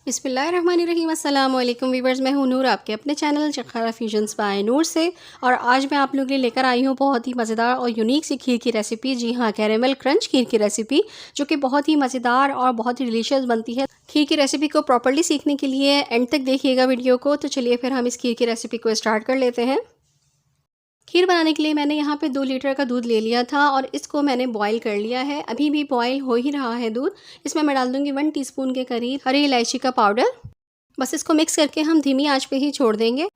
बिस्मिल्लाहिर्रहमानिर्रहीम। अस्सलाम वालेकुम वीवर्स, मैं हूं नूर आपके अपने चैनल चखारा फ्यूजन्स बाय नूर से। और आज मैं आप लोगों के लिए लेकर आई हूं बहुत ही मज़ेदार और यूनिक सी खीर की रेसिपी। जी हाँ, कैरेमल क्रंच खीर की रेसिपी, जो कि बहुत ही मज़ेदार और बहुत ही डिलीशियस बनती है। खीर की रेसिपी को प्रॉपर्ली सीखने के लिए एंड तक देखिएगा वीडियो को। तो चलिए फिर हम इस खीर की रेसिपी को स्टार्ट कर लेते हैं। खीर बनाने के लिए मैंने यहाँ पे 2 लीटर का दूध ले लिया था और इसको मैंने बॉईल कर लिया है। अभी भी बॉईल हो ही रहा है दूध। इसमें मैं डाल दूँगी 1 टीस्पून के करीब हरी इलायची का पाउडर। बस इसको मिक्स करके हम धीमी आंच पे ही छोड़ देंगे।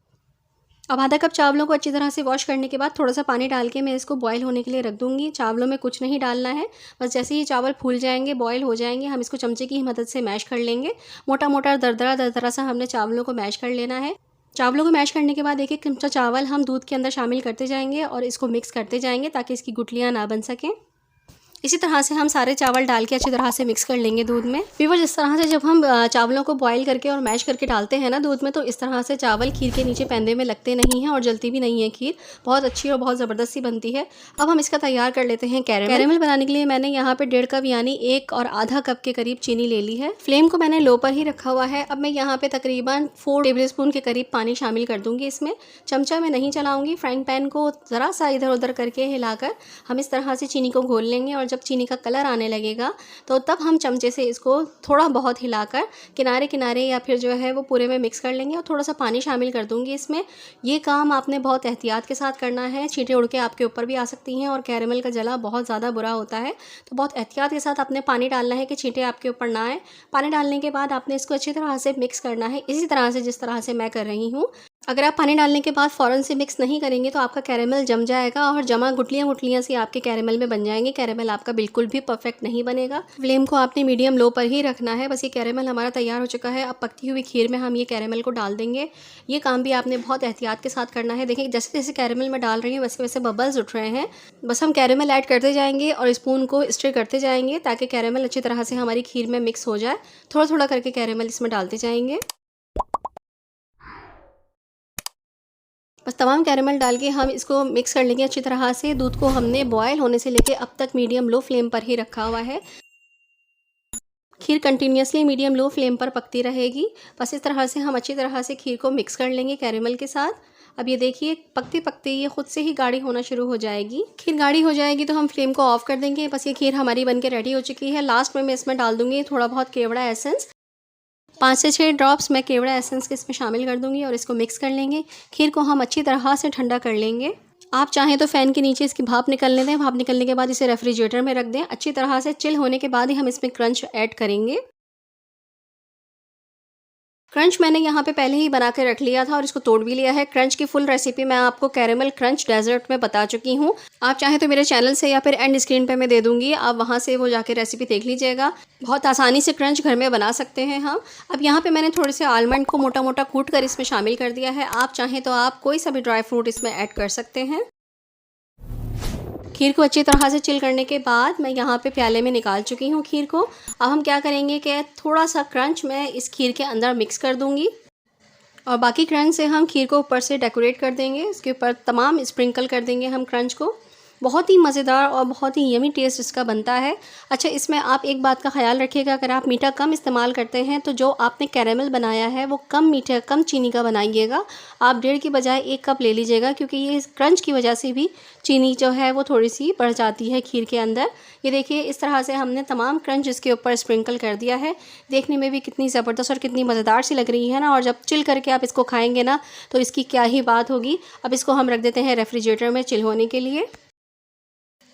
अब आधा कप चावलों को अच्छी तरह से वॉश करने के बाद थोड़ा सा पानी डाल के मैं इसको बॉईल होने के लिए रख दूँगी। चावलों में कुछ नहीं डालना है, बस जैसे ही चावल फूल जाएंगे, बॉईल हो जाएंगे, हम इसको चमचे की मदद से मैश कर लेंगे। मोटा मोटा दरदरा दरदरा सा हमने चावलों को मैश कर लेना है। चावलों को मैश करने के बाद एक एक चमचा चावल हम दूध के अंदर शामिल करते जाएंगे और इसको मिक्स करते जाएंगे ताकि इसकी गुठलियाँ ना बन सकें। इसी तरह से हम सारे चावल डाल के अच्छी तरह से मिक्स कर लेंगे दूध में। व्यूअर्स, इस तरह से जब हम चावलों को बॉईल करके और मैश करके डालते हैं ना दूध में, तो इस तरह से चावल खीर के नीचे पैंदे में लगते नहीं हैं और जलती भी नहीं है। खीर बहुत अच्छी और बहुत ज़बरदस्त सी बनती है। अब हम इसका तैयार कर लेते हैं कैरेमल बनाने के लिए मैंने यहाँ पे 1.5 कप यानी 1 और आधा कप के करीब चीनी ले ली है। फ्लेम को मैंने लो पर ही रखा हुआ है। अब मैं यहाँ पे तकरीबन 4 टेबल स्पून के करीब पानी शामिल कर दूँगी इसमें। चमचा में नहीं चलाऊँगी, फ्राइंग पैन को ज़रा सा इधर उधर करके हिलाकर हम इस तरह से चीनी को घोल लेंगे। और जब चीनी का कलर आने लगेगा तो तब हम चमचे से इसको थोड़ा बहुत हिलाकर किनारे किनारे या फिर जो है वो पूरे में मिक्स कर लेंगे। और थोड़ा सा पानी शामिल कर दूंगी इसमें। ये काम आपने बहुत एहतियात के साथ करना है, छींटे उड़ के आपके ऊपर भी आ सकती हैं और कैरेमल का जला बहुत ज़्यादा बुरा होता है। तो बहुत एहतियात के साथ आपने पानी डालना है कि छींटे आपके ऊपर ना आए। पानी डालने के बाद आपने इसको अच्छी तरह से मिक्स करना है, इसी तरह से जिस तरह से मैं कर रही हूँ। अगर आप पानी डालने के बाद फ़ौरन से मिक्स नहीं करेंगे तो आपका कैरेमल जम जाएगा और जमा गुठलियाँ गुठलियाँ सी आपके कैरेमल में बन जाएंगे। कैरेमल आपका बिल्कुल भी परफेक्ट नहीं बनेगा। फ्लेम को आपने मीडियम लो पर ही रखना है। बस ये कैरेमल हमारा तैयार हो चुका है। अब पकती हुई खीर में हम ये कैरेमल को डाल देंगे। ये काम भी आपने बहुत एहतियात के साथ करना है। देखिए, जैसे जैसे कैरेमल में डाल रही हैं वैसे वैसे बबल्स उठ रहे हैं। बस हम कैरेमल ऐड करते जाएंगे और स्पून को स्टर करते जाएंगे ताकि कैरेमल अच्छी तरह से हमारी खीर में मिक्स हो जाए। थोड़ा थोड़ा करके कैरेमल इसमें डालते जाएंगे। बस तमाम कैरेमल डाल के हम इसको मिक्स कर लेंगे अच्छी तरह से। दूध को हमने बॉयल होने से लेके अब तक मीडियम लो फ्लेम पर ही रखा हुआ है। खीर कंटिन्यूसली मीडियम लो फ्लेम पर पकती रहेगी। बस इस तरह से हम अच्छी तरह से खीर को मिक्स कर लेंगे कैरेमल के साथ। अब ये देखिए, पकते पकते ये खुद से ही गाढ़ी होना शुरू हो जाएगी। खीर गाढ़ी हो जाएगी तो हम फ्लेम को ऑफ कर देंगे। बस ये खीर हमारी बनके रेडी हो चुकी है। लास्ट में मैं इसमें डाल दूंगी थोड़ा बहुत केवड़ा एसेंस। 5 से 6 ड्रॉप्स मैं केवड़ा एसेंस के इसमें शामिल कर दूंगी और इसको मिक्स कर लेंगे। खीर को हम अच्छी तरह से ठंडा कर लेंगे। आप चाहें तो फ़ैन के नीचे इसकी भाप निकलने दें। भाप निकलने के बाद इसे रेफ्रिजरेटर में रख दें। अच्छी तरह से चिल होने के बाद ही हम इसमें क्रंच ऐड करेंगे। क्रंच मैंने यहाँ पे पहले ही बना के रख लिया था और इसको तोड़ भी लिया है। क्रंच की फुल रेसिपी मैं आपको कैरेमल क्रंच डेजर्ट में बता चुकी हूँ। आप चाहें तो मेरे चैनल से या फिर एंड स्क्रीन पे मैं दे दूँगी, आप वहाँ से वो जाके रेसिपी देख लीजिएगा। बहुत आसानी से क्रंच घर में बना सकते हैं हम। अब यहाँ पे मैंने थोड़े से आलमंड को मोटा मोटा कूट कर इसमें शामिल कर दिया है। आप चाहें तो आप कोई सा भी ड्राई फ्रूट इसमें ऐड कर सकते हैं। खीर को अच्छी तरह से चिल करने के बाद मैं यहाँ पे प्याले में निकाल चुकी हूँ खीर को। अब हम क्या करेंगे कि थोड़ा सा क्रंच मैं इस खीर के अंदर मिक्स कर दूँगी और बाकी क्रंच से हम खीर को ऊपर से डेकोरेट कर देंगे। इसके ऊपर तमाम स्प्रिंकल कर देंगे हम क्रंच को। बहुत ही मज़ेदार और बहुत ही यमी टेस्ट इसका बनता है। अच्छा, इसमें आप एक बात का ख्याल रखिएगा, अगर आप मीठा कम इस्तेमाल करते हैं तो जो आपने कैरेमल बनाया है वो कम मीठा कम चीनी का बनाइएगा। आप 1.5 की बजाय 1 कप ले लीजिएगा, क्योंकि ये क्रंच की वजह से भी चीनी जो है वो थोड़ी सी बढ़ जाती है खीर के अंदर। ये देखिए, इस तरह से हमने तमाम क्रंच इसके ऊपर स्प्रिंकल कर दिया है। देखने में भी कितनी ज़बरदस्त और कितनी मज़ेदार सी लग रही है ना। और जब चिल करके आप इसको खाएँगे ना तो इसकी क्या ही बात होगी। अब इसको हम रख देते हैं रेफ्रिजरेटर में चिल होने के लिए।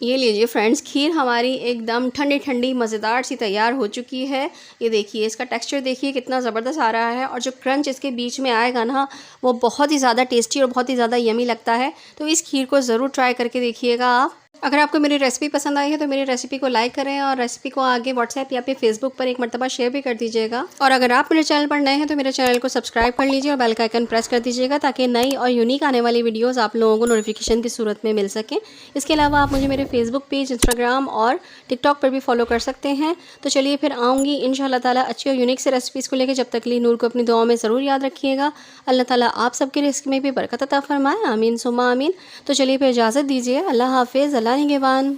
ये लीजिए फ्रेंड्स, खीर हमारी एकदम ठंडी ठंडी मज़ेदार सी तैयार हो चुकी है। ये देखिए, इसका टेक्सचर देखिए कितना ज़बरदस्त आ रहा है और जो क्रंच इसके बीच में आएगा ना वो बहुत ही ज़्यादा टेस्टी और बहुत ही ज़्यादा यमी लगता है। तो इस खीर को ज़रूर ट्राई करके देखिएगा आप। अगर आपको मेरी रेसिपी पसंद आई है तो मेरी रेसिपी को लाइक करें और रेसिपी को आगे व्हाट्सएप या फिर फेसबुक पर एक मरतबा शेयर भी कर दीजिएगा। और अगर आप मेरे चैनल पर नए हैं तो मेरे चैनल को सब्सक्राइब कर लीजिए और बेल का आइकन प्रेस कर दीजिएगा ताकि नई और यूनिक आने वाली वीडियोस आप लोगों को नोटिफिकेशन की सूरत में मिल सकें। इसके अलावा आप मुझे मेरे फेसबुक पेज, इंस्टाग्राम और टिकटॉक पर भी फॉलो कर सकते हैं। तो चलिए फिर आऊँगी इंशाअल्लाह ताला अच्छी और यूनिक से रेसिपीज़ को लेकर। जब तक लिए नूर को अपनी दुआओं में ज़रूर याद रखिएगा। अल्लाह ताला आप सबके रिस्क में भी बरकत अता फरमाए, आमीन सुम्मा आमीन। तो चलिए फिर इजाज़त दीजिए। अल्लाह हाफिज़, अल्लाह निगहबान।